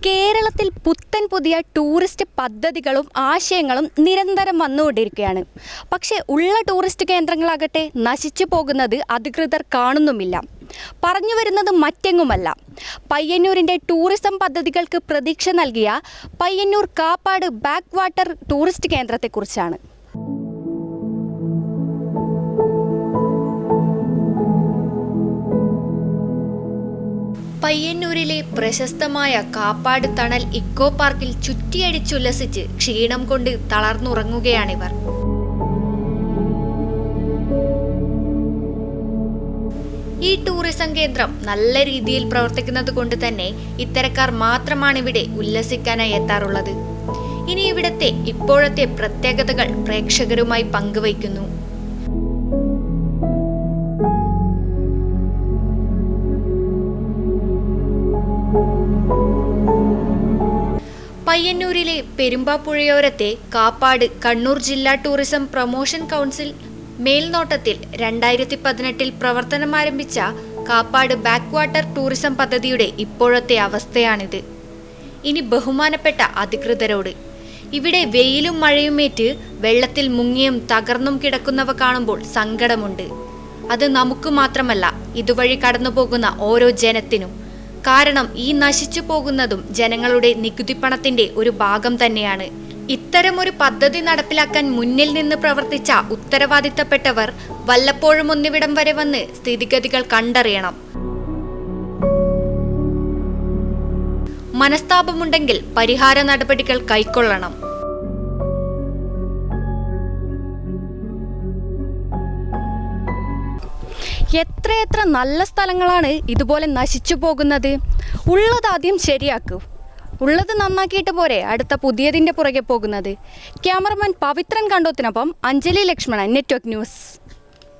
കേരളത്തിൽ പുത്തൻ പുതിയ ടൂറിസ്റ്റ് പദ്ധതികളും ആശയങ്ങളും നിരന്തരം വന്നുകൊണ്ടിരിക്കുകയാണ്. പക്ഷേ ഉള്ള ടൂറിസ്റ്റ് കേന്ദ്രങ്ങളാകട്ടെ നശിച്ചു പോകുന്നത് അധികൃതർ കാണുന്നുമില്ല. പറഞ്ഞു വരുന്നത് മറ്റെങ്ങുമല്ല, പയ്യന്നൂരിൻ്റെ ടൂറിസം പദ്ധതികൾക്ക് പ്രതീക്ഷ നൽകിയ Payyanur Kappad backwater tourist കേന്ദ്രത്തെക്കുറിച്ചാണ്. പയ്യന്നൂരിലെ പ്രശസ്തമായ കാപ്പാട് തണൽ ഇക്കോ പാർക്കിൽ ചുറ്റിയടിച്ചുല്ലസിച്ച് ക്ഷീണം കൊണ്ട് തളർന്നുറങ്ങുകയാണിവർ. ഈ ടൂറിസം കേന്ദ്രം നല്ല രീതിയിൽ പ്രവർത്തിക്കുന്നത് കൊണ്ട് തന്നെ ഇത്തരക്കാർ മാത്രമാണിവിടെ ഉല്ലസിക്കാനായി എത്താറുള്ളത്. ഇനി ഇവിടത്തെ ഇപ്പോഴത്തെ പ്രത്യേകതകൾ പ്രേക്ഷകരുമായി പങ്കുവയ്ക്കുന്നു. പയ്യന്നൂരിലെ പെരുമ്പാപ്പുഴയോരത്തെ കാപ്പാട് കണ്ണൂർ ജില്ലാ ടൂറിസം പ്രൊമോഷൻ കൗൺസിൽ മേൽനോട്ടത്തിൽ 2018 പ്രവർത്തനമാരംഭിച്ച കാപ്പാട് ബാക്ക് വാട്ടർ ടൂറിസം പദ്ധതിയുടെ ഇപ്പോഴത്തെ അവസ്ഥയാണിത്. ഇനി ബഹുമാനപ്പെട്ട അധികൃതരോട്, ഇവിടെ വെയിലും മഴയുമേറ്റ് വെള്ളത്തിൽ മുങ്ങിയും തകർന്നും കിടക്കുന്നവ കാണുമ്പോൾ സങ്കടമുണ്ട്. അത് നമുക്ക് മാത്രമല്ല, ഇതുവഴി കടന്നുപോകുന്ന ഓരോ ജനത്തിനും. കാരണം ഈ നശിച്ചു പോകുന്നതും ജനങ്ങളുടെ നികുതിപ്പണത്തിന്റെ ഒരു ഭാഗം തന്നെയാണ്. ഇത്തരമൊരു പദ്ധതി നടപ്പിലാക്കാൻ മുന്നിൽ നിന്ന് പ്രവർത്തിച്ച ഉത്തരവാദിത്തപ്പെട്ടവർ വല്ലപ്പോഴും ഒന്നിവിടം വരെ വന്ന് സ്ഥിതിഗതികൾ കണ്ടറിയണം. മനസ്താപമുണ്ടെങ്കിൽ പരിഹാര നടപടികൾ കൈക്കൊള്ളണം. എത്രയെത്ര നല്ല സ്ഥലങ്ങളാണ് ഇതുപോലെ നശിച്ചു പോകുന്നത്. ഉള്ളത് ആദ്യം ശരിയാക്കൂ. ഉള്ളത് നന്നാക്കിയിട്ട് പോരെ അടുത്ത പുതിയതിൻ്റെ പുറകെ പോകുന്നത്. ക്യാമറമാൻ പവിത്രൻ കണ്ടോത്തിനൊപ്പം അഞ്ജലി ലക്ഷ്മണൻ, നെറ്റ്വർക്ക് ന്യൂസ്.